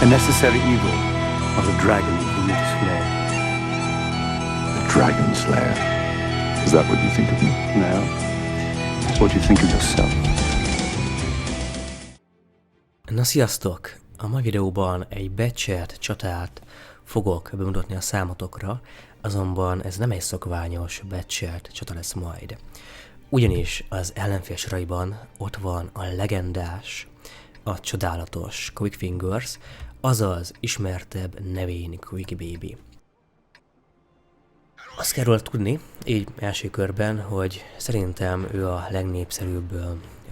A necessary evil, not a dragon for you to slay. A dragon slayer. Is that what you think of me? No. It's what you think of yourself. Na sziasztok! A mai videóban egy Batchet csatát fogok bemutatni a számotokra, azonban ez nem egy szokványos Batchet csata lesz majd. Ugyanis az ellenfél soraiban ott van a legendás, a csodálatos Quick Fingers, azaz ismertebb nevén Quick Baby. Azt kell róla tudni, így első körben, hogy szerintem ő a legnépszerűbb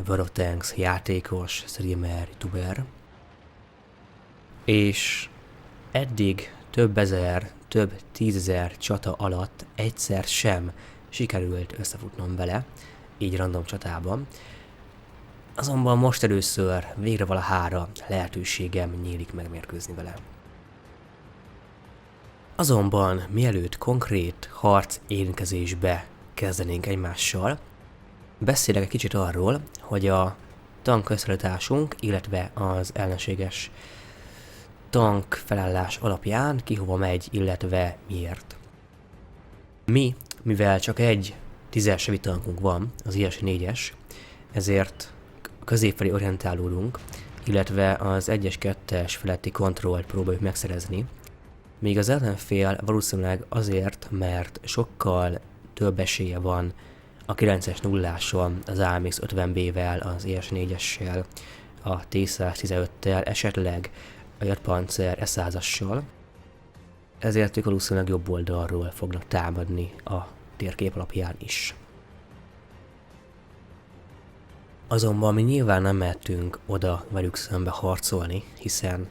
World of Tanks játékos, streamer, youtuber. És eddig több ezer, több tízezer csata alatt egyszer sem sikerült összefutnom vele, így random csatában. Azonban most először végre valahára lehetőségem nyílik megmérkőzni vele. Azonban mielőtt konkrét harc érintkezésbe kezdenénk egymással, beszélek egy kicsit arról, hogy a tank összeállításunk, illetve az ellenséges tank felállás alapján ki hova megy, illetve miért. Mi, mivel csak egy 10-es heavy tankunk van, az IS-4-es, ezért középfelé orientálódunk, illetve az 1-es, 2-es feletti kontrollt próbáljuk megszerezni, míg az ellenfél valószínűleg azért, mert sokkal több esélye van a 9-es nulláson, az AMX 50B-vel, az IS-4-essel, a T-115-tel, esetleg a J-Panzer S100-assal, ezért ők valószínűleg jobb oldalról fognak támadni a térkép alapján is. Azonban mi nyilván nem mehetünk oda velük szembe harcolni, hiszen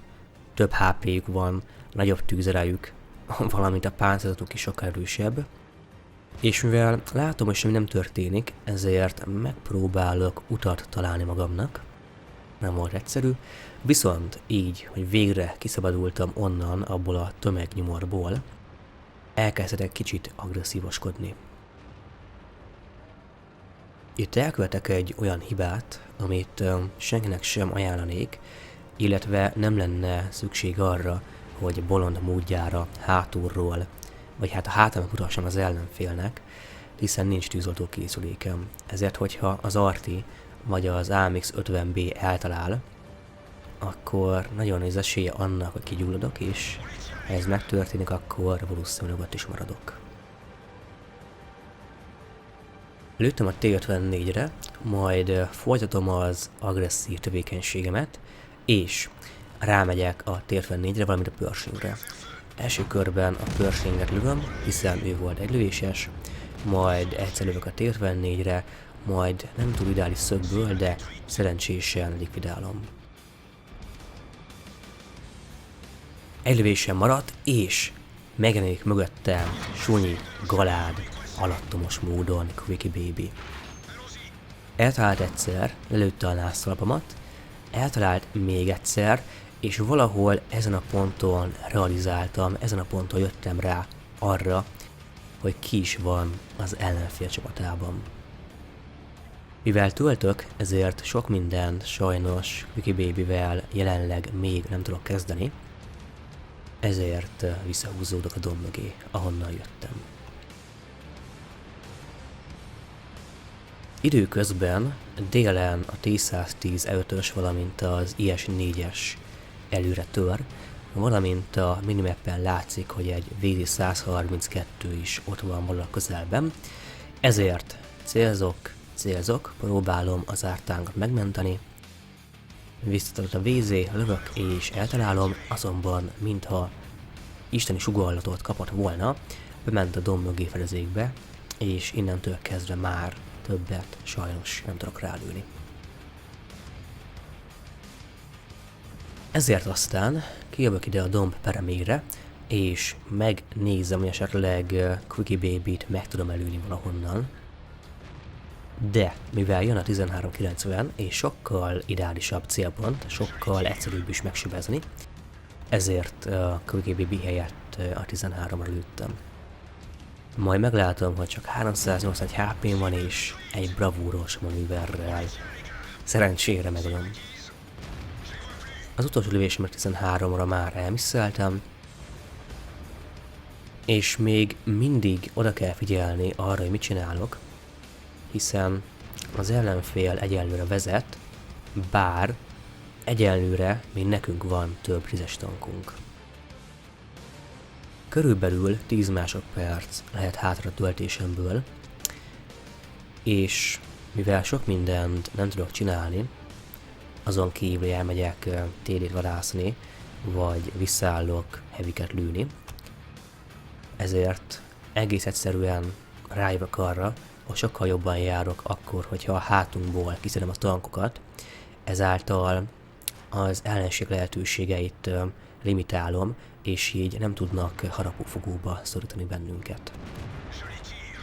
több HP-jük van, nagyobb tűzerejük, valamint a páncélozatuk is sokkal erősebb. És mivel látom, hogy semmi nem történik, ezért megpróbálok utat találni magamnak. Nem volt egyszerű, viszont így, hogy végre kiszabadultam onnan, abból a tömegnyomorból, elkezdhetek kicsit agresszívoskodni. Itt elkövetek egy olyan hibát, amit senkinek sem ajánlanék, illetve nem lenne szükség arra, hogy bolond módjára hátulról, vagy hát a hátán mutassam az ellenfélnek, hiszen nincs tűzoltó készülékem. Ezért, hogyha az Arti vagy az AMX 50B eltalál, akkor nagyon nagy az esélye annak, hogy kigyulladok, és ha ez megtörténik, akkor valószínűleg ott is maradok. Lőttem a T-54-re, majd folytatom az agresszív tevékenységemet, és rámegyek a T-54-re, valamint a Pershingre. Első körben a Pershinget lövöm, hiszen ő volt egy lövéses, majd egyszer lövök a T-54-re, majd nem túl ideális szögből, de szerencsésen likvidálom. Egy lövésem maradt, és megjelenik mögöttem Sunyi Galád alattomos módon Quick Baby. Eltalált egyszer, lelőtte a násztalapamat, eltalált még egyszer, és valahol ezen a ponton realizáltam, ezen a ponton jöttem rá arra, hogy ki is van az ellenfél csapatában. Mivel töltök, ezért sok mindent sajnos Quick Baby-vel jelenleg még nem tudok kezdeni, ezért visszahúzódok a domb mögé, ahonnan jöttem. Időközben délen a T-110 E5-ös, valamint az IS-4-es előre tör, valamint a minimappen látszik, hogy egy VZ-132 is ott van valahol közelben, ezért célzok, próbálom az ártánkat megmenteni, visszatartott a VZ, lövök és eltalálom, azonban mintha isteni sugallatot kapott volna, bement a domb mögé fedezékbe, és innentől kezdve már többet sajnos nem tudok rálőni. Ezért aztán kijövök ide a domb peremére, és megnézem, hogy esetleg Quick Baby-t meg tudom előni valahonnan. De mivel jön a 1390 és sokkal ideálisabb célpont, sokkal egyszerűbb is megsebezni, ezért a Quick Baby helyett a 13-ra lőttem. Majd meglátom, hogy csak 381 HP-n van, és egy bravúros manőverrel szerencsére megölöm. Az utolsó lövésemet 13-ra már elmisszeltem, és még mindig oda kell figyelni arra, hogy mit csinálok, hiszen az ellenfél egyenlőre vezet, bár egyenlőre még nekünk van több 10-es tankunk. Körülbelül 10 másodperc lehet hátra töltésemből, és mivel sok mindent nem tudok csinálni, azon kívül elmegyek TD-t vadászni, vagy visszaállok heavyket lőni, ezért egész egyszerűen rájövök arra, hogy sokkal jobban járok akkor, hogyha a hátunkból kiszedem a tankokat, ezáltal az ellenség lehetőségeit limitálom, és így nem tudnak harapófogóba szorítani bennünket.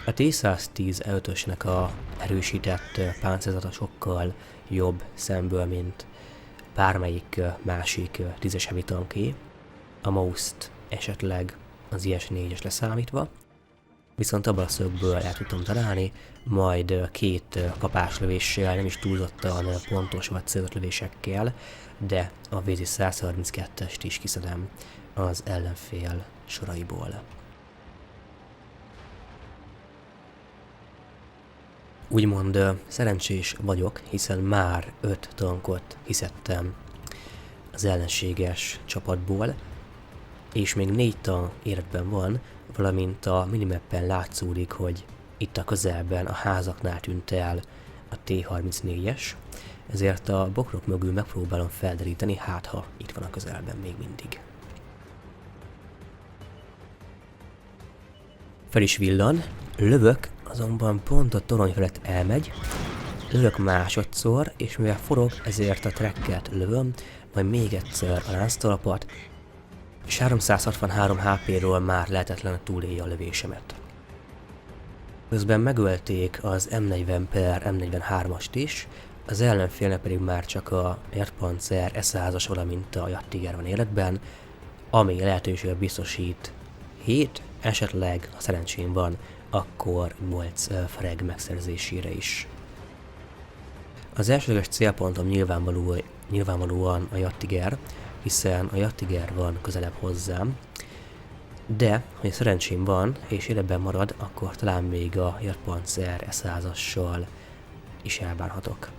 A T-110 E5-ösnek a erősített páncélzata sokkal jobb szemből, mint bármelyik másik 10-es heavy tanké, a Maust esetleg az IS-4-es leszámítva, viszont abban a szögből el tudtam találni, majd 2 kapáslövéssel, nem is túlzottan pontos vagy célozott lövésekkel, de a VZ-132-est is kiszedem az ellenfél soraiból. Úgymond szerencsés vagyok, hiszen már 5 tankot hiszedtem az ellenséges csapatból, és még 4 tank életben van, valamint a minimappen látszódik, hogy itt a közelben a házaknál tűnt el a T-34-es, ezért a bokrok mögül megpróbálom felderíteni, hát ha itt van a közelben még mindig. Fel is villan, lövök, azonban pont a torony felett elmegy, lövök másodszor, és mivel forog, ezért a tracket lövöm, majd még egyszer a lánctalpat, és 363 HP-ról már lehetetlen túlélje a lövésemet. Közben megölték az M40 per M43-ast is, az ellenfélnek pedig már csak a Erdpanzer S100-as, valamint a Jattiger van életben, ami lehetőséget biztosít 7, esetleg, ha szerencsém van, akkor 8 frag megszerzésére is. Az elsődleges célpontom nyilvánvalóan a Jattiger, hiszen a Jattiger van közelebb hozzám, de, ha szerencsém van és életben marad, akkor talán még a Erdpanzer S100-assal is elbánhatok.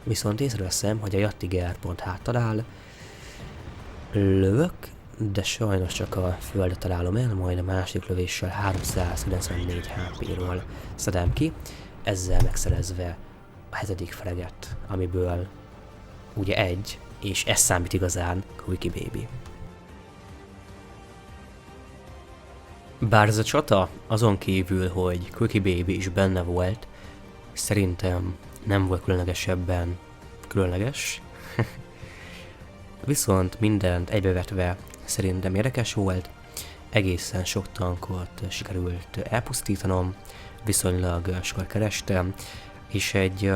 Viszont észreveszem, hogy a Jattiger pont háttalál, lövök, de sajnos csak a földet találom el, majd a második lövéssel 394 HP-ról szedem ki, ezzel megszerezve a 7. fraget, amiből ugye 1, és ez számít igazán, Quickie Baby. Bár ez a csata azon kívül, hogy Quickie Baby is benne volt, szerintem nem volt különlegesebben különleges. Viszont mindent egybevetve szerintem érdekes volt, egészen sok tankot sikerült elpusztítanom, viszonylag sokat kerestem, és egy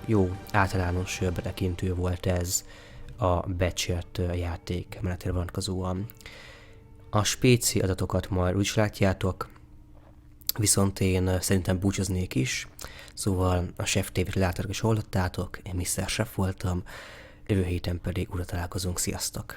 jó általános betekintő volt ez a Batchet játék menetére vonatkozóan. A spéci adatokat majd úgy is látjátok, viszont én szerintem búcsúznék is, szóval a Chef TV-t láttátok és hallottátok, én Mr. Chef voltam, jövő héten pedig újra találkozunk, sziasztok!